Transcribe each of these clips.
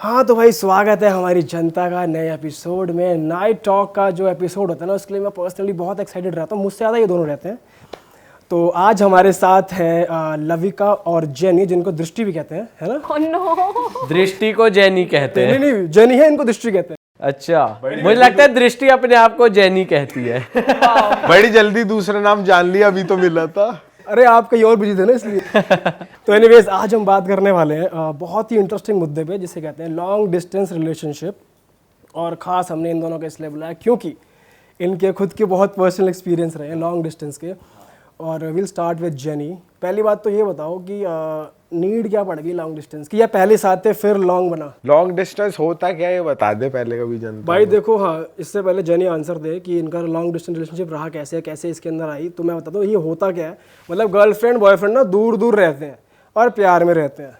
हाँ तो भाई स्वागत है हमारी जनता का नए एपिसोड में। नाइट टॉक का जो एपिसोड होता है ना उसके लिए मैं पर्सनली बहुत एक्साइटेड रहता हूँ, मुझसे ज़्यादा ये दोनों रहते हैं। तो आज हमारे साथ है लविका और जेनी, जिनको दृष्टि भी कहते हैं, है ना? Oh no! दृष्टि को जेनी कहते हैं। नहीं, जेनी है, इनको दृष्टि कहते हैं। अच्छा, मुझे लगता है दृष्टि अपने आप को जेनी कहती है। बड़ी जल्दी दूसरा नाम जान लिया, अभी तो मिला था। अरे आप कहीं और बिजी थे ना इसलिए। तो एनीवेज आज हम बात करने वाले हैं बहुत ही इंटरेस्टिंग मुद्दे पे, जिसे कहते हैं लॉन्ग डिस्टेंस रिलेशनशिप। और ख़ास हमने इन दोनों को इसलिए बुलाया क्योंकि इनके खुद के बहुत पर्सनल एक्सपीरियंस रहे हैं लॉन्ग डिस्टेंस के। और विल स्टार्ट विद जेनी। पहली बात तो ये बताओ कि नीड क्या पड़ेगी लॉन्ग डिस्टेंस की, या पहले साथ थे फिर लॉन्ग बना? लॉन्ग डिस्टेंस होता क्या है ये बता दे पहले, कभी जनता भाई देखो, हाँ इससे पहले जेनी आंसर दे कि इनका लॉन्ग डिस्टेंस रिलेशनशिप रहा कैसे, कैसे इसके अंदर आई। तो मैं बताता हूँ ये होता क्या है। मतलब गर्लफ्रेंड बॉयफ्रेंड ना दूर दूर रहते हैं और प्यार में रहते हैं।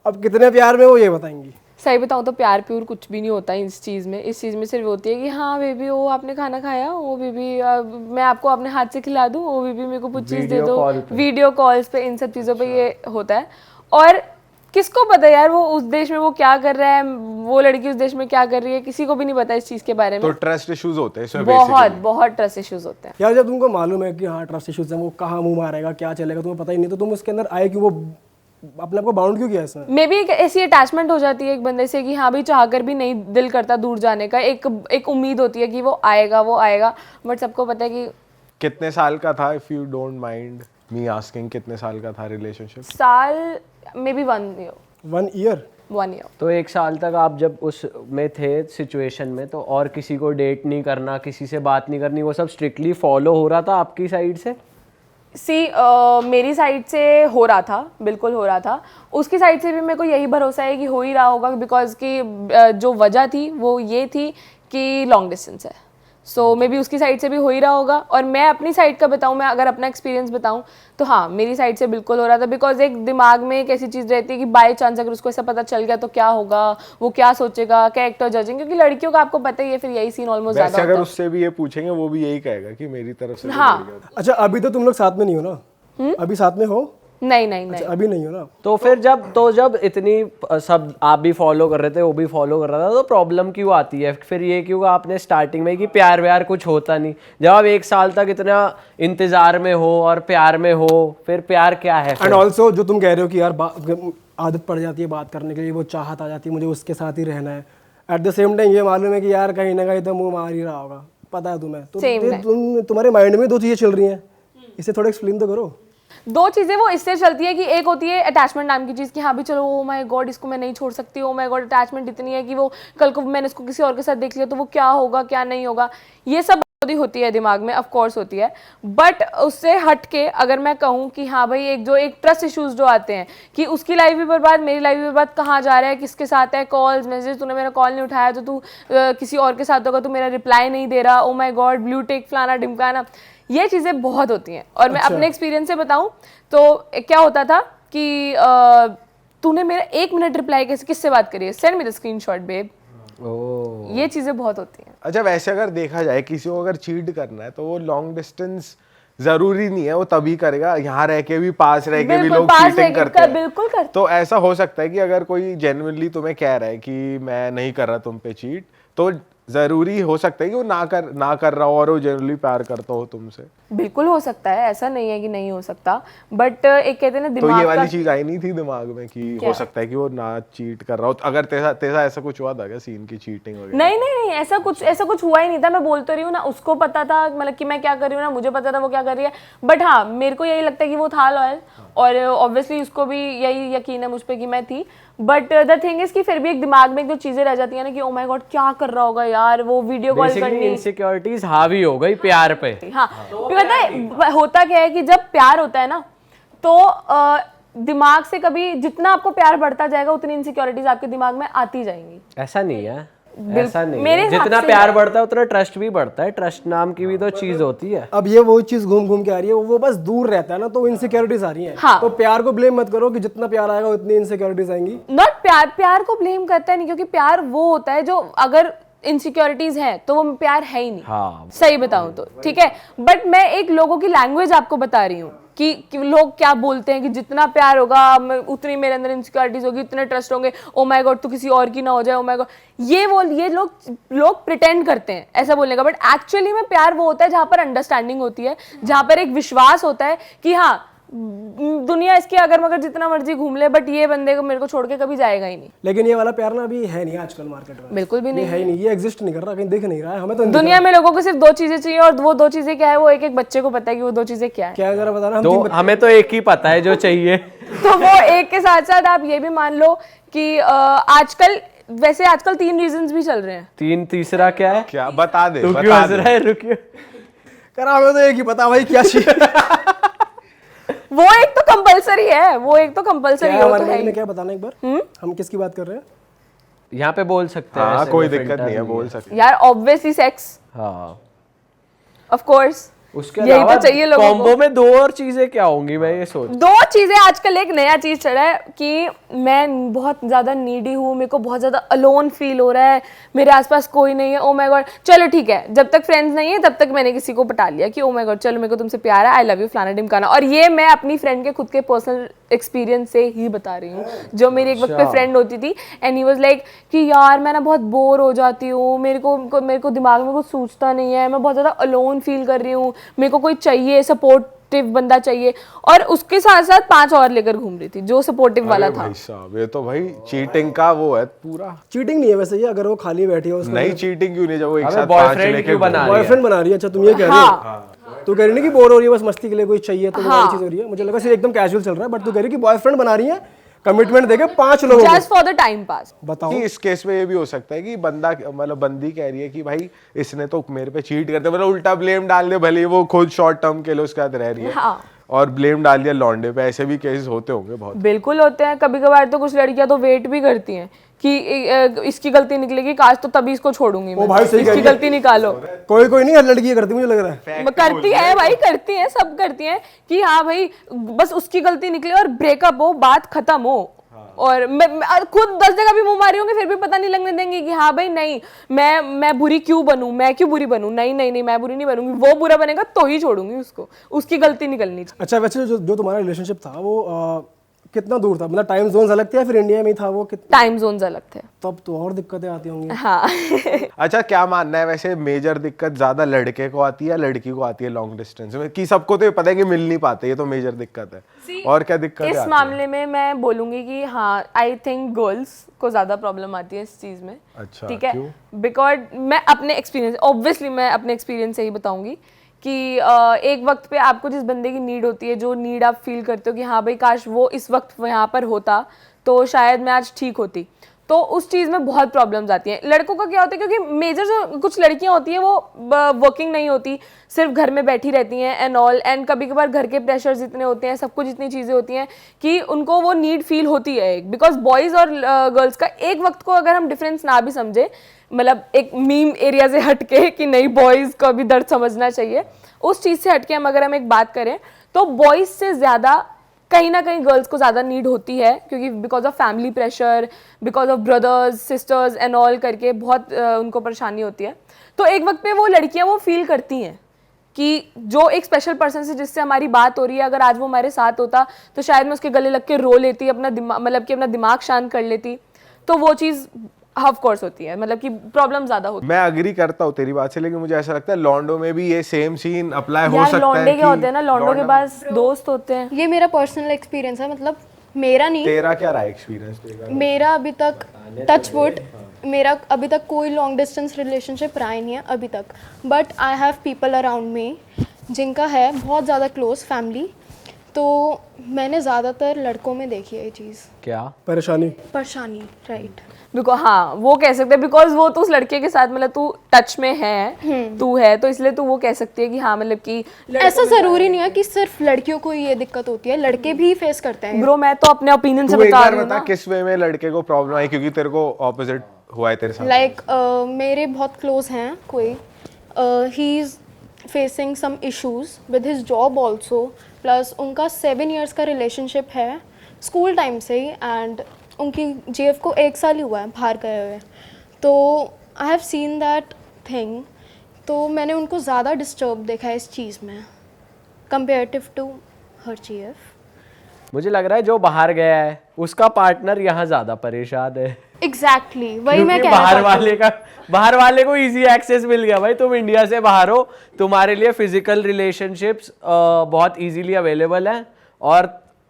अब कितने प्यार में वो ये बताएंगी। सही बताऊँ तो प्यार प्यूर कुछ भी नहीं होता इस चीज़ में। इस चीज़ में सिर्फ होती है कि हाँ बेबी वो आपने खाना खाया, वो बेबी मैं आपको अपने हाथ से खिला दूँ, वो बेबी मेरे को कुछ चीज़ दे दो, वीडियो कॉल्स पे, इन सब चीज़ों पे ये होता है। और किसको पता यार वो उस देश में वो क्या कर रहा है, वो लड़की उस देश में क्या कर रही है, किसी को भी नहीं पता इस चीज़ के बारे में। तो ट्रस्ट इश्यूज होते हैं इसमें, बहुत ट्रस्ट इश्यूज होते हैं यार। जब तुमको मालूम है कि हाँ ट्रस्ट इश्यूज है, वो कहाँ मुंह मारेगा, क्या चलेगा, तुम्हें पता ही नहीं, तो तुम उसके अंदर आए कि वो अपने आप को बाउंड क्यों किया इसमें? मे बी एक ऐसी अटैचमेंट हो जाती है एक बंदे से कि हाँ भाई चाहकर भी नहीं दिल करता दूर जाने का। एक उम्मीद होती है कि वो आएगा, बट सबको पता है कि कितने साल का था, if you don't mind me asking, कितने साल का था रिलेशनशिप? साल may be 1 year। 1 year? 1 year। तो 1 साल तक आप जब उस में थे सिचुएशन में, तो और किसी को डेट नहीं करना, किसी से बात नहीं करनी, वो सब स्ट्रिक्टली फॉलो हो रहा था आपकी साइड से? मेरी साइड से हो रहा था, बिल्कुल हो रहा था। उसकी साइड से भी मेरे को यही भरोसा है कि हो ही रहा होगा, बिकॉज कि जो वजह थी वो ये थी कि लॉन्ग डिस्टेंस है। सो मे बी उसकी साइड से भी हो ही रहा होगा। और मैं अपनी साइड का बताऊँ, मैं अगर अपना एक्सपीरियंस बताऊँ तो हाँ मेरी साइड से बिल्कुल हो रहा था। बिकॉज एक दिमाग में एक ऐसी चीज़ रहती है कि बाय चांस अगर उसको ऐसा पता चल गया तो क्या होगा, वो क्या सोचेगा, कैरेक्टर जजिंग, क्योंकि लड़कियों का आपको पता ही है फिर यही सीन ऑलमोस्ट ज़्यादा होता है। अगर उससे भी ये पूछेंगे वो भी यही कहेगा कि मेरी तरफ से। हाँ। अच्छा अभी तो तुम लोग साथ में नहीं हो ना? अभी साथ में हो? नहीं अच्छा, अभी नहीं हो ना? तो फिर जब इतनी सब आप भी फॉलो कर रहे थे, वो भी फॉलो कर रहा था, तो प्रॉब्लम क्यों आती है फिर? ये क्यों आपने स्टार्टिंग में कि प्यार व्यार कुछ होता नहीं, जब आप 1 साल तक इतना इंतजार में हो और प्यार में हो, फिर प्यार क्या है? एंड ऑल्सो जो तुम कह रहे हो कि यार आदत पड़ जाती है बात करने के लिए, वो चाहत आ जाती है मुझे उसके साथ ही रहना है। एट द सेम टाइम ये मालूम है कि यार कहीं ना कहीं तो मुंह मार ही रहा होगा, पता है तुम्हें। तो तुम्हारे माइंड में 2 चीज़ें चल रही हैं, इसे थोड़ा एक्सप्लेन तो करो। 2 चीज़ें वो इससे चलती है कि एक होती है अटैचमेंट नाम की चीज़ कि हाँ भी चलो ओ माय गॉड इसको मैं नहीं छोड़ सकती, ओ माय गॉड अटैचमेंट इतनी है कि वो कल को मैंने इसको किसी और के साथ देख लिया तो वो क्या होगा क्या नहीं होगा, ये सब होती है दिमाग में, ऑफ कोर्स होती है। बट उससे हट के अगर मैं कहूँ कि हाँ भाई एक ट्रस्ट इश्यूज जो आते हैं कि उसकी लाइफ भी बर्बाद, मेरी लाइफ भी बर्बाद, कहाँ जा रहा है, किसके साथ है, कॉल्स मैसेज, तूने मेरा कॉल नहीं उठाया तो तू किसी और के साथ होगा, तू मेरा रिप्लाई नहीं दे रहा, oh my God blue tick फलाना ढिमकाना, ये चीज़ें बहुत होती हैं। और मैं अपने एक्सपीरियंस से बताऊं तो क्या होता था कि तूने मेरा 1 मिनट रिप्लाई किससे बात करी है, send me the screenshot babe. ये चीज़ें बहुत होती हैं। अच्छा वैसे अगर देखा जाए किसी को अगर चीट करना है तो वो लॉन्ग डिस्टेंस जरूरी नहीं है, वो तभी करेगा, यहाँ रह के भी पास रह के भी लोग चीटिंग करते हैं। बिल्कुल करते। तो ऐसा हो सकता है कि अगर कोई जेन्युइनली तुम्हें कह रहा है कि मैं नहीं कर रहा तुम पे चीट, तो जरूरी हो सकता है कि वो ना कर रहा हो और वो जेन्युइनली प्यार करता हो तुमसे। बिल्कुल हो सकता है, ऐसा नहीं है कि नहीं हो सकता। बट एक कहते हैं ना दिमाग तो ये वाली चीज आई नहीं थी दिमाग में कि हो सकता है कि वो ना चीट कर रहा हो? अगर तेरा ऐसा कुछ हुआ था क्या सीन की चीटिंग वगैरह? नहीं, ऐसा कुछ हुआ ही नहीं था। मैं बोल तो रही हूँ ना, उसको पता था मतलब कि मैं क्या कर रही हूँ ना, मुझे पता था वो क्या कर रही है। बट हाँ मेरे को यही लगता है कि वो था लॉयल, और ऑब्वियसली उसको भी यही यकीन है मुझ पर कि मैं थी। बट द थिंग इज कि फिर भी एक दिमाग में जो चीजें रह जाती है ना कि ओ माय गॉड क्या कर रहा होगा यार, वो वीडियो कॉल करनी, इनसिक्योरिटीज हावी हो गई प्यार पे। हाँ पता है होता क्या है कि जब प्यार होता है ना तो दिमाग से कभी जितना आपको प्यार बढ़ता जाएगा उतनी इनसिक्योरिटीज आपके दिमाग में आती जाएंगी। ऐसा नहीं है, ऐसा नहीं है। जितना प्यार बढ़ता है उतना ट्रस्ट भी बढ़ता है। ट्रस्ट नाम की भी तो चीज होती है। अब ये वो चीज घूम घूम के आ रही है, वो बस दूर रहता है ना तो इनसिक्योरिटीज आ रही हैं। हाँ। तो प्यार को ब्लेम मत करो कि जितना प्यार आएगा उतनी इनसिक्योरिटीज आएंगी। नॉट प्यार को ब्लेम करता है नहीं, क्योंकि प्यार वो होता है जो अगर इनसिक्योरिटीज है तो वो प्यार है ही नहीं। हाँ सही बताऊं तो ठीक है। बट मैं एक लोगों की लैंग्वेज आपको बता रही हूँ कि लोग क्या बोलते हैं कि जितना प्यार होगा उतनी मेरे अंदर इनसिक्योरिटीज होगी, उतने ट्रस्ट होंगे, ओ माय गॉड तू किसी और की ना हो जाए, ओ माय गॉड, ये लोग प्रिटेंड करते हैं ऐसा बोलने का, बट एक्चुअली में प्यार वो होता है जहां पर अंडरस्टैंडिंग होती है, जहां पर एक विश्वास होता है कि हाँ दुनिया इसकी अगर मगर जितना मर्जी घूम ले बट ये बंदे को मेरे को छोड़ के कभी जाएगा ही नहीं। लेकिन ये वाला प्यार ना अभी है नहीं आजकल मार्केट में, बिल्कुल भी ये नहीं है ही नहीं, ये एग्जिस्ट नहीं कर रहा, कहीं दिख नहीं रहा है हमें तो नहीं दिख दुनिया में लोगों को सिर्फ 2 चीजें चाहिए और वो 2 चीजें क्या है वो एक एक बच्चे को पता है कि वो 2 चीजें क्या रहा। है। क्या है जरा बताना, हम तो 3 बच्चे हमें तो एक ही पता है जो चाहिए। तो वो एक के साथ साथ आप ये भी मान लो कि आजकल 3 रीजंस भी चल रहे हैं। तीसरा क्या है? क्या बता दे, तू क्यों बता हंस दे। रहा है? रुकिए, करा, हमें तो एक ही पता भाई क्या चाहिए। वो एक तो कंपलसरी है, वो एक तो कंपलसरी क्या है, वो हमारे तो है भाई ने ही। क्या बताना एक बार, हम किसकी बात कर रहे हैं? यहाँ पे बोल सकते हैं हाँ ऐसे कोई में, दिक्कत filter नहीं है, बोल सकते। यार ऑब्वियसली सेक्स, हाँ, ऑफ कोर्स उसके यही अलावा तो चाहिए लोगों को। कॉम्बो में 2 और चीजें क्या होंगी, मैं ये सोच। 2 चीजें आजकल एक नया चीज चला है कि मैं बहुत ज्यादा नीडी हूँ, मेरे को बहुत ज्यादा अलोन फील हो रहा है, मेरे आसपास कोई नहीं है, ओ माय गॉड, चलो ठीक है, जब तक फ्रेंड्स नहीं है तब तक मैंने किसी को पटा लिया कि ओ माय गॉड चलो मेरे को तुमसे प्यार है, आई लव यू फलाना ढिमकाना, और ये मैं अपनी फ्रेंड के खुद के पर्सनल एक्सपीरियंस से ही बता रही हूँ, जो मेरी एक वक्त पे फ्रेंड होती थी एंड ही वाज लाइक कि यार मैं ना बहुत बोर हो जाती हूँ, मेरे को दिमाग में कुछ सूझता नहीं है, मैं बहुत ज़्यादा अलोन फील कर रही हूँ, मेरे को कोई चाहिए, सपोर्टिव बंदा चाहिए, और उसके साथ साथ 5 और लेकर घूम रही थी जो सपोर्टिव वाला था। भाई साहब ये तो भाई चीटिंग का वो है पूरा। चीटिंग नहीं है वैसे ये, अगर वो खाली बैठी हो, नहीं चीटिंग क्यों नहीं, जब वो एक अबे साथ 5 बॉयफ्रेंड लेके क्यों बना रही है? बॉयफ्रेंड बना रही है। अच्छा तुम ये कह रही हो, तू कह रही नहीं कि बोर हो रही है बस मस्ती के लिए कोई चाहिए तो वो वाली चीज हो रही है, मुझे लगा सिर्फ एकदम कैजुअल चल रहा है, बट तू कह रही है कि बॉयफ्रेंड बना रही है कमिटमेंट देके 5 लोगों को। Just for the time pass. बताओ कि इस केस में ये भी हो सकता है कि बंदा मतलब बंदी कह रही है कि भाई इसने तो मेरे पे चीट करते, मतलब उल्टा ब्लेम डाल दे, भले ही वो खुद शॉर्ट टर्म के लिए उसके साथ रह रही है हाँ। और ब्लेम डाल दिया लौंडे पे। ऐसे भी केसेस होते होंगे बहुत। बिल्कुल होते हैं, कभी कभार तो कुछ लड़कियां तो वेट भी करती हैं कि इसकी गलती निकलेगी, काश तो तभी इसको छोड़ूंगी मैं, भाई सही कह इसकी रही है। गलती निकालो। कोई नहीं, हर लड़की ये करती मुझे लग रहा है। करती है भाई, करती हैं, सब करती हैं कि हाँ भाई बस उसकी गलती निकले और ब्रेकअप हो, बात खत्म हो। और मैं खुद 10 जगह भी मुंह मारी होंगी फिर भी पता नहीं लगने देंगी कि हाँ भाई नहीं मैं बुरी क्यों बनूं, मैं क्यों बुरी बनूं, नहीं मैं बुरी नहीं बनूंगी, वो बुरा बनेगा तो ही छोड़ूंगी उसको, उसकी गलती निकलनी चाहिए। अच्छा वैसे जो तुम्हारा रिलेशनशिप था वो कितना दूर था, मतलब टाइम जोन अलग थे या फिर इंडिया में ही था वो? टाइम जोन्स अलग थे। तब तो और दिक्कतें आती होंगी। हाँ अच्छा क्या मानना है वैसे, मेजर दिक्कत ज्यादा लड़के को आती है या लड़की को आती है लॉन्ग डिस्टेंस में? कि सबको तो ये पता है कि मिल नहीं पाते, ये तो मेजर दिक्कत है। और क्या दिक्कत है? इस मामले में मैं बोलूंगी कि हाँ आई थिंक गर्ल्स को ज्यादा प्रॉब्लम आती है इस चीज में। अच्छा, ठीक है, क्यों? बिकॉज मैं अपने एक्सपीरियंस, ऑब्वियसली मैं अपने एक्सपीरियंस से ही बताऊंगी कि एक वक्त पे आपको जिस बंदे की नीड होती है, जो नीड आप फील करते हो कि हाँ भाई काश वो इस वक्त यहाँ पर होता तो शायद मैं आज ठीक होती, तो उस चीज़ में बहुत प्रॉब्लम्स आती हैं। लड़कों का क्या होता है, क्योंकि मेजर जो कुछ लड़कियां होती हैं वो वर्किंग नहीं होती, सिर्फ घर में बैठी रहती हैं एंड ऑल, एंड कभी कभार घर के प्रेशर्स इतने होते हैं, सब कुछ इतनी चीज़ें होती हैं कि उनको वो नीड फील होती है। बिकॉज बॉयज़ और गर्ल्स का एक वक्त को अगर हम डिफरेंस ना भी समझे, मतलब एक मीम एरिया से हटके कि नहीं बॉयज़ का भी दर्द समझना चाहिए, उस चीज़ से हटके अगर हम एक बात करें तो बॉयज़ से ज़्यादा कहीं ना कहीं गर्ल्स को ज़्यादा नीड होती है, क्योंकि because of family pressure, because of brothers sisters and all करके बहुत उनको परेशानी होती है। तो एक वक्त पे वो लड़कियां वो फील करती हैं कि जो एक स्पेशल पर्सन से जिससे हमारी बात हो रही है, अगर आज वो हमारे साथ होता तो शायद मैं उसके गले लग के रो लेती, अपना दिमाग मतलब कि अपना दिमाग शांत कर लेती। तो वो चीज़ ऑफ कोर्स होती है, मतलब कि प्रॉब्लम ज्यादा होती है। मैं अग्री करता हूँ तेरी बात से, लेकिन मुझे ऐसा लगता है लॉन्डो में भी ये सेम सीन अप्लाई हो यार सकता है। लौंडे क्या होते हैं ना, लौंडों के पास दोस्त होते हैं। ये मेरा पर्सनल एक्सपीरियंस है, मतलब मेरा नहीं, तेरा क्या रहा एक्सपीरियंस? मेरा अभी तक टच वुड, मेरा अभी तक कोई लॉन्ग डिस्टेंस रिलेशनशिप रहा ही नहीं है अभी तक, but I have people around me जिनका है बहुत ज़्यादा क्लोज फैमिली। तो मैंने ज़्यादातर लड़कों में देखी है ये चीज़, क्या परेशानी राइट। बिकॉज हाँ वो कह सकते हैं, बिकॉज वो तो उस लड़के के साथ मतलब तू टच में है, तू है, तो इसलिए तू वो कह सकती है कि हाँ मतलब कि ऐसा ज़रूरी नहीं है कि सिर्फ लड़कियों को ये दिक्कत होती है, लड़के भी फेस करते हैं। ब्रो मैं तो अपने ओपिनियन से तू एक बता बार रही हूँ बता ना। किस वे में लड़के को प्रॉब्लम आई, क्योंकि तेरे को ऑपोजिट हुआ है तेरे साथ। लाइक मेरे बहुत क्लोज हैं कोई, he is facing some issues with his job also, plus उनका 7 years का रिलेशनशिप है स्कूल टाइम से ही, एंड उनकी जीएफ को 1 साल ही हुआ है बाहर गए हुए। तो I have seen that thing, तो मैंने उनको ज़्यादा डिस्टर्ब देखा है इस चीज़ में कंपेरेटिव टू हरचीएफ। मुझे लग रहा है जो बाहर गया है उसका पार्टनर यहाँ ज्यादा परेशान है, एग्जैक्टली वही मैं क्योंकि कहना चाहती हूँ। बाहर वाले को इजी एक्सेस मिल गया भाई, तुम इंडिया से बाहर हो, तुम्हारे लिए फिजिकल रिलेशनशिप्स बहुत इजीली अवेलेबल हैं,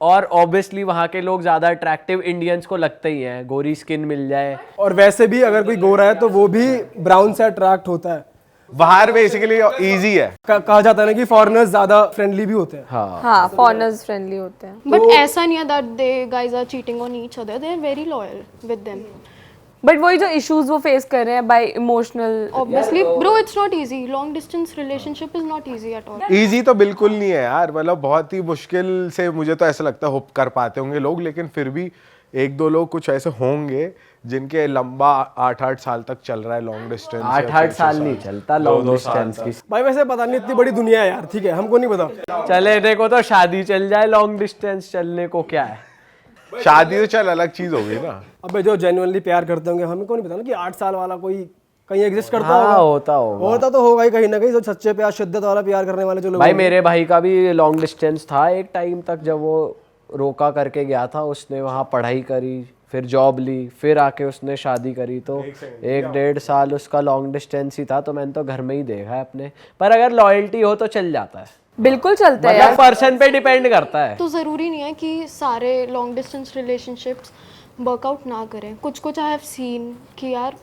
और ऑब्वियसली वहाँ के लोग ज्यादा अट्रैक्टिव इंडियंस को लगते ही हैं, गोरी स्किन मिल जाए। और वैसे भी अगर कोई गोरा है तो वो भी ब्राउन से अट्रैक्ट होता है। बाहर बेसिकली इजी है। कहा जाता है ना कि फॉरेनर्स ज्यादा फ्रेंडली भी होते हैं। हाँ फॉरेनर्स फ्रेंडली होते हैं। बट ऐसा नहीं है that they guys are cheating on each other, they are very loyal with them. But वही जो इश्यूज वो फेस कर रहे हैं by emotional, obviously bro it's not easy, long distance relationship is not easy at all. Easy तो बिल्कुल नहीं है यार, मतलब बहुत ही मुश्किल से मुझे तो ऐसा लगता है होप कर पाते होंगे लोग, लेकिन फिर भी एक दो लोग कुछ ऐसे होंगे जिनके लंबा 8-8 साल तक चल रहा है लॉन्ग डिस्टेंस। 8-8 साल नहीं चलता लॉन्ग डिस्टेंस की। भाई वैसे पता नहीं, इतनी बड़ी दुनिया है यार, ठीक है हमको नहीं पता। चले देखो तो शादी चल जाए, लॉन्ग डिस्टेंस चलने को क्या है। शादी तो चल अलग चीज हो गई ना। अबे जो जेन्युइनली प्यार करते होंगे, हमें को नहीं पता ना कि 8 साल वाला कोई कहीं एग्जिस्ट करता हाँ, होगा। होता तो होगा ही कहीं ना कहीं, जो सच्चे प्यार शिद्दत वाला प्यार करने वाले जो लोग भाई होंगे। मेरे भाई का भी लॉन्ग डिस्टेंस था एक टाइम तक, जब वो रोका करके गया था, उसने वहाँ पढ़ाई करी, फिर जॉब ली, फिर आके उसने शादी करी, तो 1-1.5 साल उसका लॉन्ग डिस्टेंस ही था। तो मैंने तो घर में ही देखा है अपने, पर अगर लॉयल्टी हो तो चल जाता है, बिल्कुल चलता है मतलब पर्सन पे डिपेंड करता है। तो ज़रूरी नहीं है कि सारे लॉन्ग डिस्टेंस रिलेशनशिप्स वर्कआउट ना करें, कुछ कुछ आई हैव सीन कि यार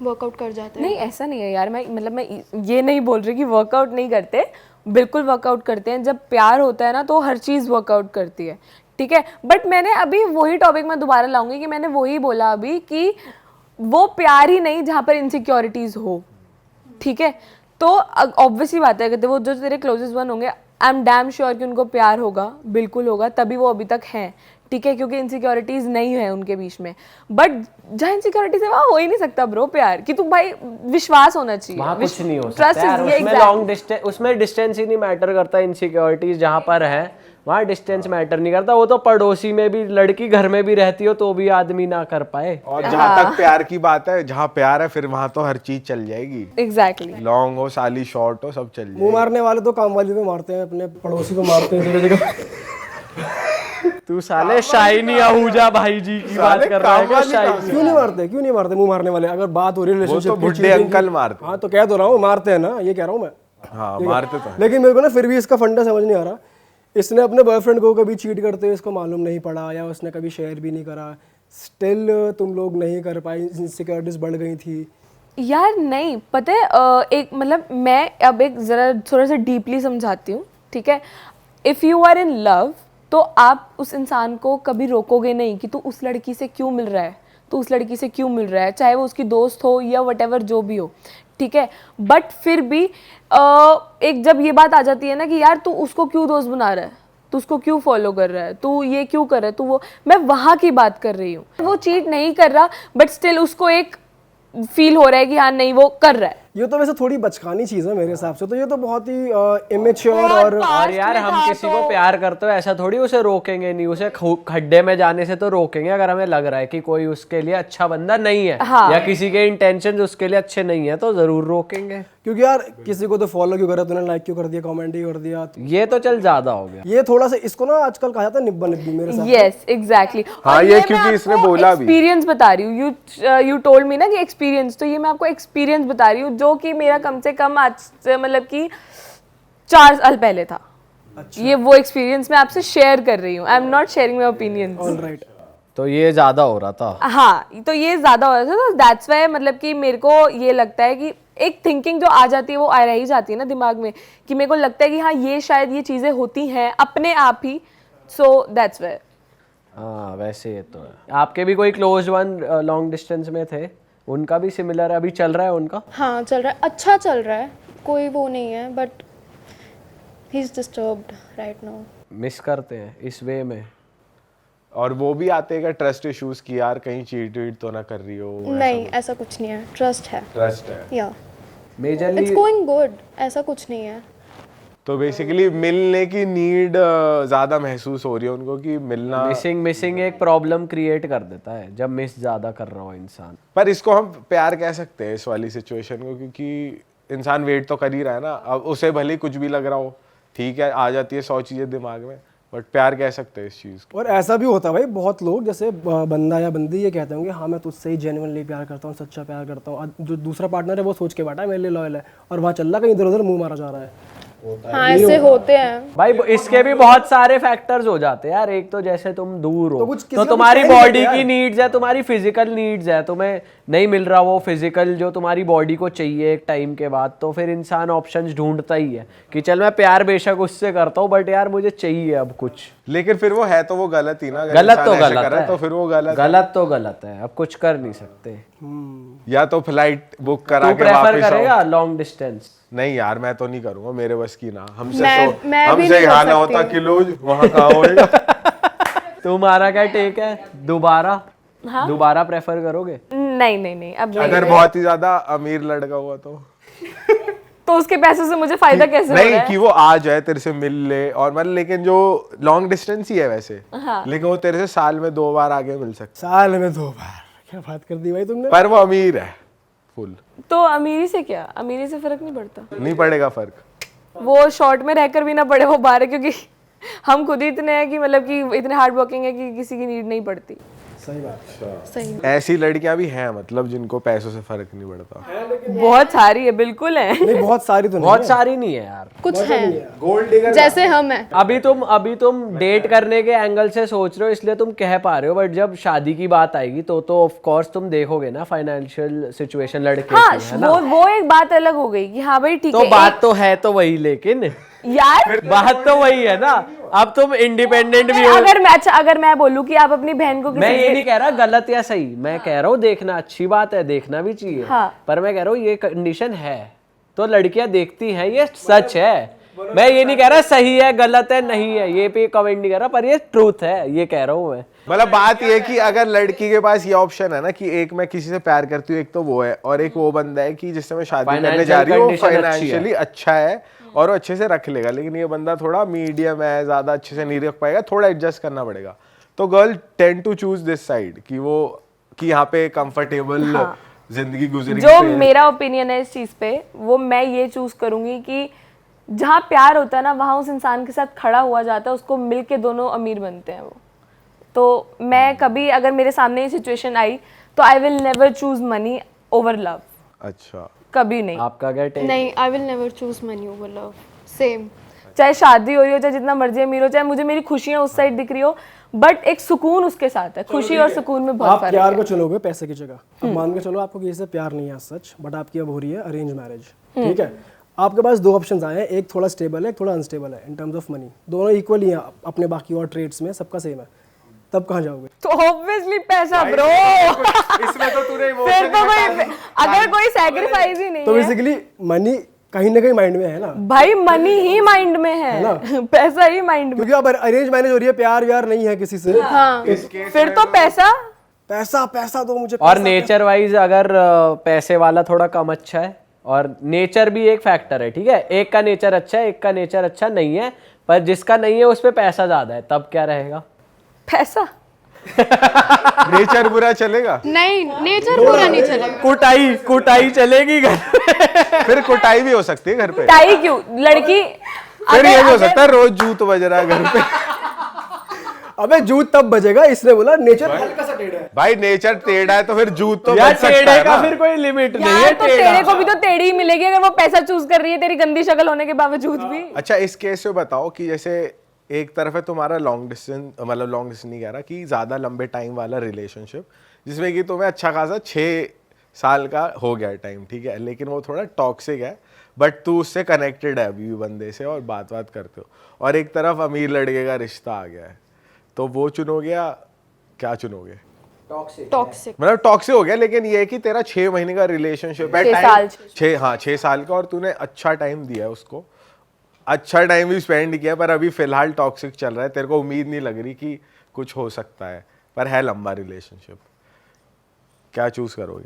वर्कआउट कर जाते हैं। नहीं ऐसा नहीं है यार, मैं ये नहीं बोल रही कि वर्कआउट नहीं करते, बिल्कुल वर्कआउट करते हैं। जब प्यार होता है ना तो हर चीज़ वर्कआउट करती है, ठीक है। बट मैंने अभी वही टॉपिक मैं दोबारा लाऊंगी कि मैंने वही बोला अभी कि वो प्यार ही नहीं जहाँ पर इनसिक्योरिटीज़ हो, ठीक है। तो ऑब्वियसली बात है, कहते वो जो तेरे क्लोजेस्ट वन होंगे, आई एम डैम श्योर कि उनको प्यार होगा, बिल्कुल होगा, तभी वो अभी तक हैं, ठीक है, क्योंकि इनसिक्योरिटीज नहीं है उनके बीच में। बट जहाँ इनसिक्योरिटीज है वहाँ हो ही नहीं सकता ब्रो प्यार, कि तू भाई विश्वास होना चाहिए, वहाँ कुछ नहीं हो ट्रस्ट सकता यार, इज उसमें लॉन्ग डिस्टेंस, उसमें डिस्टेंस ही नहीं मैटर करता। इनसिक्योरिटीज जहाँ पर है वहाँ डिस्टेंस मैटर नहीं करता। वो तो पड़ोसी में भी, लड़की घर में भी रहती हो तो भी आदमी ना कर पाए। और जहाँ तक प्यार की बात है, जहाँ प्यार है फिर वहाँ तो हर चीज चल जाएगी। एग्जैक्टली। लॉन्ग हो, साली शॉर्ट हो, सब चल जाएगी। मुंह मारने वाले तो काम वाली पे मारते हैं, अपने पड़ोसी को मारते हैं जगह जगह। तू साले शाइनी आहूजा भाई जी की बात कर रहा है क्या? शाइनी क्यों नहीं मारते मुंह मारने वाले? अगर बात हो रही है वो रिलेशनशिप तो बुड्ढे अंकल मारते। हाँ तो कह तो रहा हूँ मारते हैं ना, ये कह रहा हूँ मैं। हाँ मारते तो। लेकिन मेरे को ना फिर भी इसका फंडा समझ नहीं आ रहा। इसने अपने बॉयफ्रेंड को कभी चीट करते हुए इसको मालूम नहीं पड़ा, या उसने कभी शेयर भी नहीं करा, स्टिल तुम लोग नहीं कर पाई, इनसिक्योरिटीज बढ़ गई थी। यार नहीं पता है, एक मतलब मैं अब एक ज़रा थोड़ा सा डीपली समझाती हूँ, ठीक है। If you are in love तो आप उस इंसान को कभी रोकोगे नहीं कि तू उस लड़की से क्यों मिल रहा है, तो उस लड़की से क्यों मिल रहा है, चाहे वो उसकी दोस्त हो या वटेवर जो भी हो, ठीक है। बट फिर भी एक जब ये बात आ जाती है ना कि यार तू उसको क्यों दोस्त बना रहा है, तू उसको क्यों फॉलो कर रहा है, तू ये क्यों कर रहा है, तू वो, मैं वहाँ की बात कर रही हूँ। वो चीट नहीं कर रहा बट स्टिल उसको एक फील हो रहा है कि हाँ नहीं वो कर रहा है। ये तो वैसे थोड़ी बचकानी चीज़ है मेरे हिसाब से, तो ये तो बहुत ही इमेच्योर और यार हम किसी को प्यार करते हो ऐसा थोड़ी उसे रोकेंगे नहीं, उसे खड्डे में जाने से तो रोकेंगे अगर हमें लग रहा है कि कोई उसके लिए अच्छा बंदा नहीं है, हाँ। या किसी के इंटेंशन उसके लिए अच्छे नहीं है तो जरूर रोकेंगे। क्योंकि यार किसी को तो फॉलो क्यों करा तूने, लाइक क्यों कर दिया, कमेंट क्यों कर दिया, ये तो चल ज्यादा हो गया। ये थोड़ा सा इसको ना आजकल कहा जाता है निब्बा निब्बी मेरे साथ। Yes exactly. हाँ, ये क्योंकि इसने बोला भी। एक्सपीरियंस बता रही हूँ, यू टोल्ड मी ना कि एक्सपीरियंस, तो ये मैं आपको एक्सपीरियंस बता रही हूँ जो कि मेरा कम से कम आज से मतलब कि 4 साल पहले था। ये वो एक्सपीरियंस मैं आपसे शेयर कर रही हूँ, I am not sharing my opinions. Alright. तो ये ज्यादा हो रहा था। हाँ तो ये ज्यादा हो रहा था, तो दैट्स वाई मतलब कि मेरे को ये लगता है कि एक थिंकिंग जो आ जाती है वो आ रही जाती है ना दिमाग में, कि मेरे को लगता है कि हाँ ये शायद ये चीजें होती हैं अपने आप ही, सो दैट्स वाई। हाँ वैसे ये तो है। आपके भी कोई क्लोज वन लॉन्ग डिस्टेंस में थे, उनका भी सिमिलर अभी चल रहा है उनका? हाँ चल रहा है, अच्छा चल रहा है, कोई वो नहीं है, but he is disturbed right now. Miss करते हैं इस वे में? और वो भी आते हैं क्या ट्रस्ट इश्यूज की, यार कहीं चीट वीट तो ना कर रही हो? नहीं ऐसा कुछ नहीं है, ट्रस्ट है, ट्रस्ट है। या मेजरली इट्स गोइंग गुड, ऐसा कुछ नहीं है। तो बेसिकली मिलने की नीड ज्यादा महसूस हो रही है उनको, कि मिलना। मिसिंग एक प्रॉब्लम क्रिएट कर देता है जब मिस ज्यादा कर रहा हो इंसान। पर इसको हम प्यार कह सकते हैं इस वाली सिचुएशन को, क्योंकि इंसान वेट तो कर ही रहा है ना। अब उसे भले ही कुछ भी लग रहा हो, ठीक है आ जाती है 100 चीजें दिमाग में, बट प्यार कह सकते हैं इस चीज को। और ऐसा भी होता है भाई, बहुत लोग जैसे बंदा या बंदी ये कहते होंगे हाँ मैं तुझसे ही जेन्युइनली प्यार करता हूँ, सच्चा प्यार करता हूँ, जो दूसरा पार्टनर है वो सोच के बैठा है मेरे लिए लॉयल है, और वहाँ चल रहा कहीं इधर उधर मुंह मारा जा रहा है। हाँ ऐसे होते हैं। भाई इसके भी बहुत सारे फैक्टर्स हो जाते हैं यार। एक तो जैसे तुम दूर हो कुछ किसी तो का तुम्हारी कुछ कह नहीं बॉडी सकते की यार। नीड्स है, तुम्हारी फिजिकल नीड्स है, तुम्हें नहीं मिल रहा वो फिजिकल जो तुम्हारी बॉडी को चाहिए एक टाइम के बाद, तो फिर इंसान ऑप्शंस ढूंढता ही है कि चल मैं प्यार बेशक उससे करता हूँ बट यार मुझे चाहिए अब कुछ। लेकिन फिर वो है तो वो गलत ही ना, अगर गलत इंसान तो ऐसे गलत कर रहा है, तो फिर वो गलत है। गलत तो गलत है, अब कुछ कर नहीं सकते। या तो फ्लाइट बुक करा तू के प्रेफर वापस आओ। करेगा लॉन्ग डिस्टेंस? नहीं यार मैं तो नहीं करूंगा, मेरे बस की ना। हमसे मैं भी हमसे नहीं यहाँ कर ना होता सकती। किलो वहाँ कहाँ होएगा। तुम्हारा क्या टेक है? दोबारा दोबारा प्रेफर करोगे? नहीं नहीं नहीं, अब नहीं। अगर बहुत ही ज्यादा अमीर लड़का हुआ तो उसके पैसों से मुझे फायदा कैसे हो नहीं रहा है? कि वो आ जाए तेरे से मिल ले, और मतलब लेकिन जो लॉन्ग डिस्टेंस ही है वैसे, लेकिन वो तेरे से साल में 2 बार आगे मिल सकता साल में 2 बार, क्या बात कर दी भाई तुमने। है, पर वो अमीर है फुल। तो अमीरी से क्या, अमीरी से फर्क नहीं पड़ता। नहीं पड़ेगा फर्क। वो शॉर्ट में रहकर भी ना पड़े वो बाहर है, क्योंकि हम खुद ही इतने हैं कि मतलब कि इतने हार्ड वर्किंग है कि किसी की नीड नहीं पड़ती। सही बात। सही। ऐसी लड़कियां भी हैं मतलब जिनको पैसों से फर्क नहीं पड़ता। बहुत सारी है, बिल्कुल है। नहीं बहुत सारी तो नहीं बहुत है। सारी नहीं है यार। कुछ हैं गोल्ड डिगर जैसे हम हैं। अभी तुम डेट करने के एंगल से सोच रहे हो इसलिए तुम कह पा रहे हो, बट जब शादी की बात आएगी तो ऑफ कोर्स तुम देखोगे ना फाइनेंशियल सिचुएशन लड़के हाँ, की, है ना? वो एक बात अलग हो गई कि हाँ भाई ठीक तो है। बात तो है तो वही, लेकिन यार बात तो वही है ना। अब तुम इंडिपेंडेंट भी हो। अगर मैं बोलूँ कि आप अपनी बहन को मैं किसी ये नहीं कह रहा गलत या सही, मैं कह रहा हूँ देखना अच्छी बात है, देखना भी चाहिए। हाँ। पर मैं कह रहा हूँ ये कंडीशन है तो लड़कियां देखती हैं, ये सच है। मैं ये नहीं कह रहा सही है गलत है नहीं है, ये पे कमेंट नहीं कर रहा, पर ये ट्रूथ है, ये कह रहा हूँ मैं। मतलब बात ये है कि अगर लड़की के पास ये ऑप्शन है ना कि एक मैं किसी से प्यार करती हूँ, एक तो वो है, और एक वो बंदा है कि जिससे मैं शादी करने Financial जा रही हूँ, condition अच्छी है। फाइनेंशियली अच्छा है और वो अच्छे से रख लेगा, लेकिन ये बंदा थोड़ा मीडियम है, ज्यादा अच्छे से नहीं रख पाएगा, थोड़ा एडजस्ट करना पड़ेगा। तो girl tend to choose this side कि वो कि यहाँ पे कंफर्टेबल जिंदगी गुजरेगी। जो मेरा ओपिनियन है इस चीज पे, वो मैं ये चूज करूंगी कि जहाँ प्यार होता है ना वहाँ उस इंसान के साथ खड़ा हुआ जाता है, उसको मिलके दोनों अमीर बनते हैं वो। तो मैं कभी अगर मेरे सामने ये सिचुएशन आई तो I will never choose money over love, अच्छा कभी नहीं। आपका क्या टेक? नहीं, I will never choose money over love. Same. चाहे शादी हो रही हो, चाहे जितना मर्जी अमीर हो, चाहे मुझे मेरी खुशियां उस साइड दिख रही हो, बट एक सुकून उसके साथ है। खुशी और सुकून में बहुत आप फर्क प्यार है। को चुनोगे पैसे की जगह। अब मान के चलो आपको किसी से प्यार नहीं है सच, बट आपकी अब हो रही है अरेंज मैरिज, ठीक है। आपके पास 2 ऑप्शंस आए हैं, एक थोड़ा स्टेबल है, एक थोड़ा अनस्टेबल है इन टर्म्स ऑफ मनी, दोनों इक्वल ही हैं अपने बाकी और ट्रेड्स में, सबका सेम है, तब कहाँ जाओगे? तो ऑब्वियसली पैसा ब्रो। इसमें तो तूने फिर तो कोई अगर कोई सैक्रिफाइस ही नहीं तो है बेसिकली मनी कहीं ना कहीं माइंड में है ना, भाई, मनी ही माइंड में है, पैसा ही माइंड में। क्योंकि अब अरेंज मैरिज हो रही है, प्यार व्यार नहीं है किसी से। हाँ। फिर तो पैसा। पैसा दो मुझे। और नेचर वाइज अगर पैसे वाला थोड़ा कम अच्छा है, और नेचर भी एक फैक्टर है, ठीक है। एक का नेचर अच्छा है, एक का नेचर अच्छा नहीं है, पर जिसका नहीं है उस पे पैसा ज्यादा है, तब क्या रहेगा? पैसा। नेचर बुरा चलेगा, नहीं, नेचर पूरा नहीं चलेगा। कुटाई चलेगी घर पे। फिर कुटाई भी हो सकती है घर पे। टाई क्यों? लड़की फिर ये भी हो सकता है रोज जूत बज रहा है घर पे। अबे जूत तब बजेगा, इसने बोला नेचर हल्का सा टेढ़ा है। भाई नेचर टेढ़ा है तो फिर जूत तो यार बज सकता टेढ़े है का ना। फिर कोई लिमिट नहीं यार, है। तो तेरे को भी तो टेढ़ी ही मिलेगी अगर वो पैसा चूज कर रही है तेरी गंदी शक्ल होने के बावजूद भी। अच्छा इस केस में बताओ कि जैसे एक तरफ है तुम्हारा लॉन्ग डिस्टेंस, मतलब लॉन्ग डिस्टेंस नहीं कह रहा कि ज्यादा लंबे टाइम वाला रिलेशनशिप, जिसमें कि तुम्हें अच्छा खासा 6 साल का हो गया टाइम, ठीक है, लेकिन वो थोड़ा टॉक्सिक है, बट तू उससे कनेक्टेड है अभी भी बंदे से और बात करते हो, और एक तरफ अमीर लड़के का रिश्ता आ गया है, तो वो चुनोगे या क्या चुनोगे? टॉक्सिक। मतलब टॉक्सिक हो गया, लेकिन ये है कि तेरा 6 महीने का रिलेशनशिप है, 6 साल। 6 साल का, और तूने अच्छा टाइम दिया है उसको, अच्छा टाइम भी स्पेंड किया, पर अभी फिलहाल टॉक्सिक चल रहा है, तेरे को उम्मीद नहीं लग रही कि कुछ हो सकता है, पर है लंबा रिलेशनशिप, क्या चूज करोगे?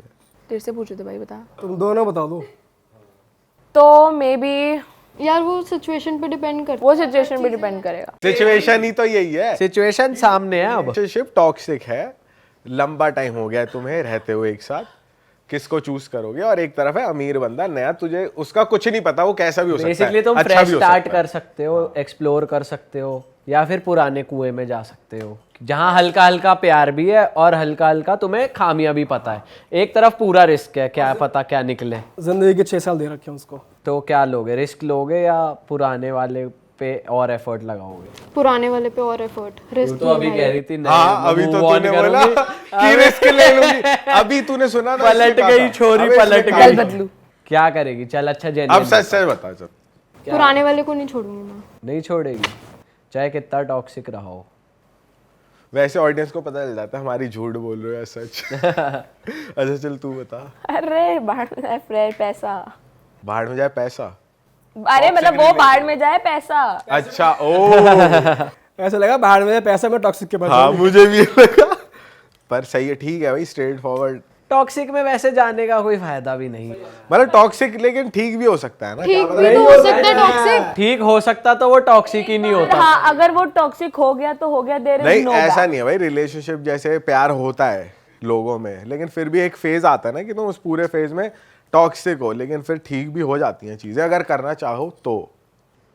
तेरे से पूछो तो भाई बता। तुम दोनों बता दो। तो मे बी यार वो सिचुएशन पे डिपेंड करता वो सिचुएशन पे डिपेंड करेगा। सिचुएशन ही तो यही है, सिचुएशन सामने है अब। रिलेशनशिप टॉक्सिक है, लंबा टाइम हो गया है तुम्हें रहते हुए एक साथ, किसको चूज करोगे। और एक तरफ है अमीर बंदा नया, तुझे उसका कुछ नहीं पता, वो कैसा भी हो सकता है, बेसिकली तुम अच्छा फ्रेश भी हो स्टार्ट सकता है। कर सकते हो, एक्सप्लोर कर सकते हो, या फिर पुराने कुएं में जा सकते हो जहाँ हल्का हल्का प्यार भी है और हल्का हल्का तुम्हें खामियां भी पता है। एक तरफ पूरा रिस्क है, क्या पता क्या निकले। जिंदगी के 6 साल दे रखे हैं उसको। तो क्या लोगे, रिस्क लोगे या पुराने वाले पे और एफर्ट लगाओगे? पुराने वाले पे और एफर्ट, तू रिस्क तो अभी कह रही थी नहीं, हाँ अभी तो move on तूने बोला करूंगी। कि रिस्क ले लूंगी, अभी तूने सुना ना, पलट इसलिए कहा गई था। छोरी, अबे इसने पलट कहा गई। था। बदलू। क्या करेगी? चल अच्छा अब जेन्युइन सच सच बता चल। पुराने वाले को नहीं छोड़ूंगी मैं। नहीं छोड़ेगी चाहे कितना टॉक्सिक रहा हो। वैसे ऑडियंस को पता चल जाता है हमारी झूठ बोल रहे हो या सच। अच्छा चल तू बता। अरे बाहर में जाए पैसा। बाहर में जाए पैसा? अरे मतलब वो बाहर में जाए पैसा। अच्छा ओ ऐसा लगा बाहर में पैसा में टॉक्सिक के पास हाँ जाऊंगी। मुझे भी लगा, पर सही है, ठीक है भाई, स्ट्रेट फॉरवर्ड। टॉक्सिक में वैसे जाने का कोई फायदा भी नहीं। मतलब टॉक्सिक लेकिन ठीक भी हो सकता है ना। ठीक भी तो हो सकता है टॉक्सिक। ठीक हो सकता तो वो टॉक्सिक ही नहीं होता। हाँ अगर वो टॉक्सिक हो गया तो हो गया, देयर इज नहीं नो ऐसा नहीं है भाई, रिलेशनशिप जैसे प्यार होता है लोगों में, लेकिन फिर भी एक फेज आता है ना कि तुम उस पूरे फेज में टॉक्सिक हो, लेकिन फिर ठीक भी हो जाती हैं चीजें अगर करना चाहो तो।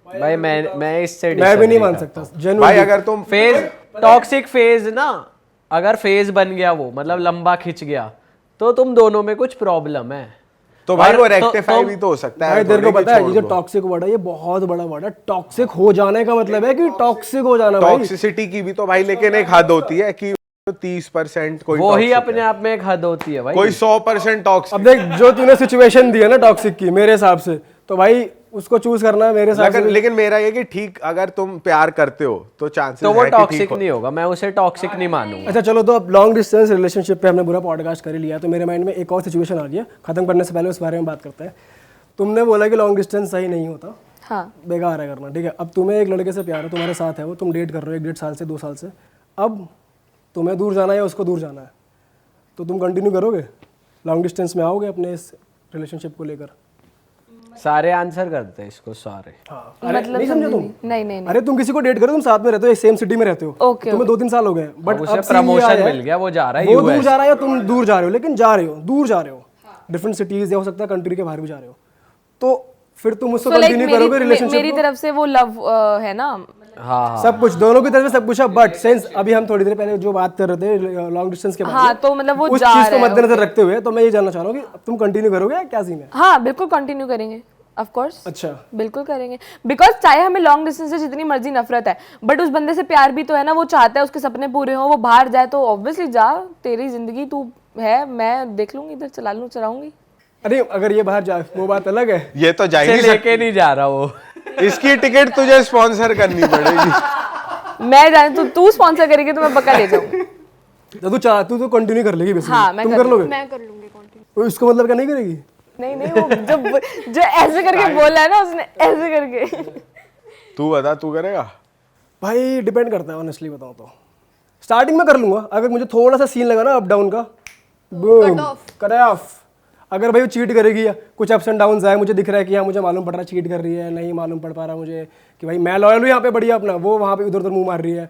भाई मैं इससे मैं भी नहीं disagree मान करता सकता हूँ। genuinely। भाई अगर तुम फेज टॉक्सिक फेज ना, अगर फेज बन गया वो मतलब लंबा खिंच गया तो तुम दोनों में कुछ प्रॉब्लम है। तो भाई और वो तो- रेक्टिफाई तो- भी तो हो सकता है। भाई तेरे को थोड़ी कि पता है छोड़ ये जो दो। टॉक्सिक वर्ड है ये बहुत बड़ा वर्ड है। टॉक्सिक हो जाने का मतलब है कि टॉक्सिक हो जाना भाई। टॉक्सिसिटी की भी तो भाई लेकिन एक हद होती है कि 30% कोई वो ही toxic अपने है। आप में एक हद होती है भाई। कोई 100% टॉक्सिक। अब देख जो तूने सिचुएशन दी है ना टॉक्सिक की, मेरे हिसाब से तो भाई उसको चूज करना है मेरे हिसाब से। लेकिन मेरा ये कि ठीक अगर तुम प्यार करते हो तो चांसेस तो वो है कि ठीक टॉक्सिक हो। नहीं होगा, मैं उसे टॉक्सिक नहीं मानूंगा। अच्छा चलो, तो अब लॉन्ग डिस्टेंस रिलेशनशिप पे हमने पूरा पॉडकास्ट कर ही लिया, तो मेरे माइंड में एक और सिचुएशन आ रही है, खत्म करने से पहले उस बारे में बात करते हैं। तुमने बोला कि लॉन्ग डिस्टेंस सही नहीं होता, हाँ बेकार है करना, ठीक है। अब तुम्हें एक लड़के से प्यार है, तुम्हारे साथ है वो, तुम डेट कर रहे हो 1-1.5 साल से 2 साल से, अब तुम्हें दूर जाना है या उसको दूर जाना है, तो तुम कंटिन्यू करोगे? लॉन्ग डिस्टेंस में आओगे अपने इस रिलेशनशिप को लेकर? सारे आंसर करते हैं इसको सारे। हाँ, अरे मतलब नहीं समझे तुम? नहीं नहीं नहीं अरे तुम किसी को डेट करो, तुम साथ में रहते हो, सेम सिटी में रहते हो, Okay, तुम्हें 2-3 साल हो गए, बट उसे प्रमोशन मिल गया, वो जा रहा है वो दूर US। जा रहा है या तुम दूर जा रहे हो, लेकिन जा रहे हो, दूर जा रहे हो, डिफरेंट सिटीज या हो सकता है कंट्री के बाहर भी जा रहे हो, तो फिर तुम उसको So, like, कंटिन्यू करोगे मेरी रिलेशनशिप? तरफ से वो लव है ना। हाँ सब कुछ दोनों की तरफ से सब कुछ है, बट सेंस अभी हम थोड़ी देर पहले जो बात कर रहे थे लॉन्ग डिस्टेंस के बारे में, हाँ तो मतलब वो उस जा चीज को रहा है। मद्देनजर रखते हुए तो मैं ये जानना चाह रहा हूँ कि तुम कंटिन्यू करोगे या क्या सीन है? हाँ बिल्कुल कंटिन्यू करेंगे, ऑफ कोर्स अच्छा, बिल्कुल करेंगे, बिकॉज चाहे हमें लॉन्ग डिस्टेंस से जितनी मर्जी नफरत है, बट उस बंदे से प्यार भी तो है ना, वो चाहता है उसके सपने पूरे हों, वो बाहर जाए, तो ऑब्वियसली जा, तेरी जिंदगी तू है, मैं देख लूंगी, इधर चलाऊंगी। अरे अगर ये बाहर जाए वो बात अलग है। ये तो जा ही से नहीं सकती। लेके नहीं जा रहा वो। इसकी टिकट तुझे स्पॉन्सर करनी पड़ेगी। मैं जाने तू स्पॉन्सर करेगी तो मैं पक्का ले जाऊंगी। तो तू तो कंटिन्यू कर लेगी बेसिकली। हाँ, मैं तुम कर कर लोगे? मैं कर लूंगी कंटिन्यू। तो इसको मतलब क्या नहीं करेगी? नहीं नहीं वो जो ऐसे करके बोला है ना उसने, ऐसे करके। तू बता, तू करेगा? भाई डिपेंड करता है, ऑनेस्टली बताऊं तो स्टार्टिंग में कर लूंगा, अगर मुझे थोड़ा सा सीन लगा ना अप डाउन का, बूम कट ऑफ। अगर भाई वो चीट करेगी या कुछ अप्स एंड डाउन्स आए, मुझे दिख रहा है कि हाँ मुझे मालूम पड़ रहा है चीट कर रही है, नहीं मालूम पड़ पा रहा मुझे कि भाई मैं लॉयल हूँ यहाँ पे बढ़िया अपना, वो वहाँ पे इधर उधर मुंह मार रही है,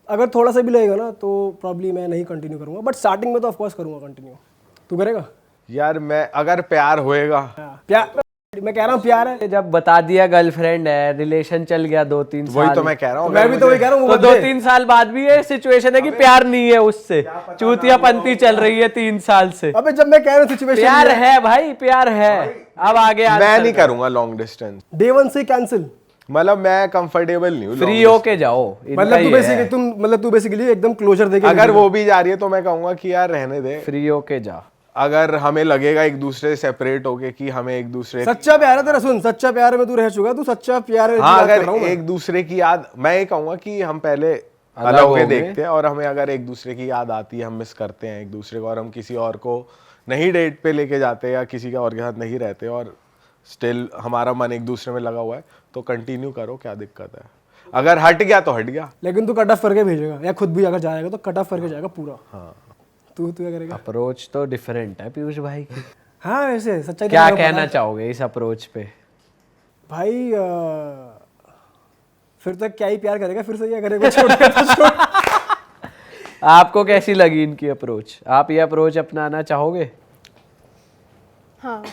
अगर थोड़ा सा भी लगेगा ना तो प्रॉब्ली मैं नहीं कंटिन्यू करूँगा, बट स्टार्टिंग में तो ऑफकोर्स करूँगा कंटिन्यू। तू करेगा? यार मैं अगर प्यार होएगा, प्यार, मैं कह रहा हूँ प्यार है, जब बता दिया गर्लफ्रेंड है, रिलेशन चल गया 2-3 साल, वही तो मैं कह रहा हूँ। मैं भी तो वही कह रहा हूँ। तो 2-3 साल बाद भी ये सिचुएशन है कि प्यार नहीं है उससे, चूतियापंती चल रही है 3 साल से। अबे जब मैं कह रहा हूँ सिचुएशन प्यार है भाई, प्यार है। अब आगे मैं नहीं करूंगा लॉन्ग डिस्टेंस, डे 1 से कैंसिल। मतलब मैं कंफर्टेबल नहीं हूँ long फ्री होके जाओ, इनका मतलब ये तू बेसिकली एकदम क्लोजर देके distance। अगर वो भी जा रही है तो मैं कहूंगा कि यार रहने दे। फ्री होके जा। अगर हमें लगेगा एक दूसरे से सेपरेट होके कि हमें एक दूसरे सच्चा प्यार है तेरा, सुन, सच्चा प्यार में तू रह चुका, तू सच्चा प्यार में हाँ बात कर अगर रहा हूं मैं। एक दूसरे की याद, मैं ये कहूंगा कि हम पहले अलग अलग होके होंगे। देखते हैं, और हमें अगर एक दूसरे की याद आती है, हम मिस करते हैं एक दूसरे को, और हम किसी और को नहीं डेट पे लेके जाते या किसी का और के साथ नहीं रहते, और स्टिल हमारा मन एक दूसरे में लगा हुआ है, तो कंटिन्यू करो, क्या दिक्कत है? अगर हट गया तो हट गया। लेकिन तू कट ऑफ करके भेजेगा, या खुद भी अगर जाएगा तो कट ऑफ करके जाएगा पूरा। हाँ तू क्या करेगा? अप्रोच तो डिफरेंट है पीयूष भाई की। हाँ वैसे सच्चाई क्या तो कहना चाहोगे इस अप्रोच पे? भाई फिर तक क्या ही प्यार करेगा, फिर से क्या करेगा, छोड़ तो छोड़। आपको कैसी लगी इनकी अप्रोच? आप ये अप्रोच अपनाना चाहोगे? हाँ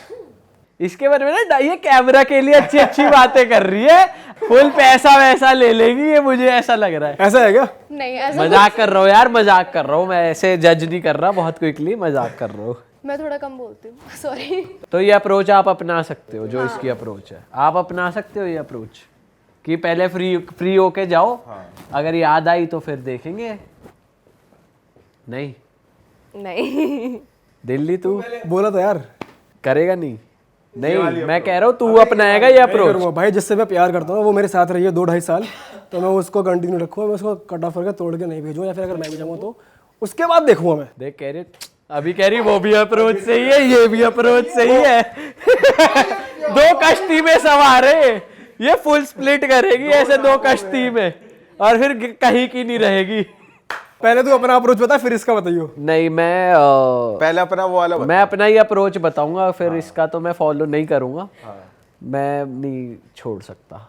इसके बारे में ना ये कैमरा के लिए अच्छी अच्छी बातें कर रही है, फुल पैसा वैसा ले लेगी ये, मुझे ऐसा लग रहा है। ऐसा है क्या? नहीं ऐसा मजाक कर रहा हूँ यार, मजाक कर रहा हूँ मैं, ऐसे जज नहीं कर रहा बहुत क्विकली, मजाक कर रहा हूँ। मैं थोड़ा कम बोलती हूँ सॉरी। तो ये अप्रोच आप अपना सकते हो, जो इसकी अप्रोच है आप अपना सकते हो ये अप्रोच, कि पहले फ्री होके जाओ, अगर याद आई तो फिर देखेंगे। नहीं नहीं दिल्ली तू बोला तो यार करेगा नहीं, नहीं मैं कह रहा हूँ तू अपनाएगा ये अप्रोच। करूँगा भाई, जिससे मैं प्यार करता हूँ वो मेरे साथ रही है 2-2.5 साल, तो मैं उसको कंटिन्यू रखूँगा, मैं उसको कट ऑफ करके तोड़ के नहीं भेजूँ, या फिर अगर मैं भी जाऊँगा तो उसके बाद देखूँगा मैं। देख कह रही, अभी कह रही वो भी अप्रोच सही है, ये भी अप्रोच सही है। दो कश्ती में सवार है ये, फुल स्प्लिट करेगी ऐसे 2 कश्ती में, और फिर कहीं की नहीं रहेगी। पहले तू अपना अप्रोच बता, फिर इसका बताइयो। नहीं मैं पहले अपना वो वाला मैं अपना ही अप्रोच बताऊंगा, फिर इसका तो मैं फॉलो नहीं करूंगा। मैं नहीं छोड़ सकता,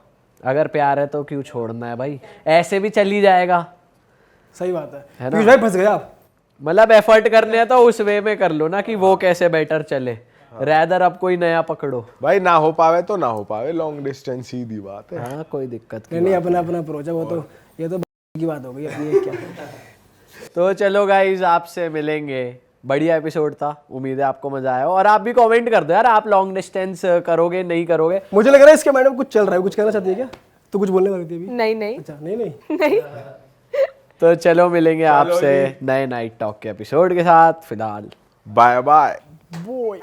अगर प्यार है तो क्यों छोड़ना है भाई, ऐसे भी चली जाएगा। सही बात है, है ना? पीयूष भाई फंस गए आप। मतलब एफर्ट करने हैं तो उस वे में कर लो ना, कि वो कैसे बेटर चले, रैदर अब कोई नया पकड़ो। भाई, ना हो पावे तो ना हो पावे, लॉन्ग डिस्टेंस सीधी बात है। हाँ कोई दिक्कत नहीं अपना अपना अप्रोच है वो तो, ये तो की बात हो गई अपनी, ये क्या तो चलो गाइज, आपसे मिलेंगे। बढ़िया एपिसोड था, उम्मीद है आपको मजा आया हो, और आप भी कमेंट कर दो यार, आप लॉन्ग डिस्टेंस करोगे नहीं करोगे। मुझे लग रहा है इसके माइंड में कुछ चल रहा है, कुछ कहना चाहती है क्या? तो कुछ बोलने वाली थी अभी? नहीं नहीं अच्छा नहीं नहीं। तो चलो मिलेंगे आपसे नए नाइट टॉक के एपिसोड के साथ। फिलहाल बाय बाय। बोय।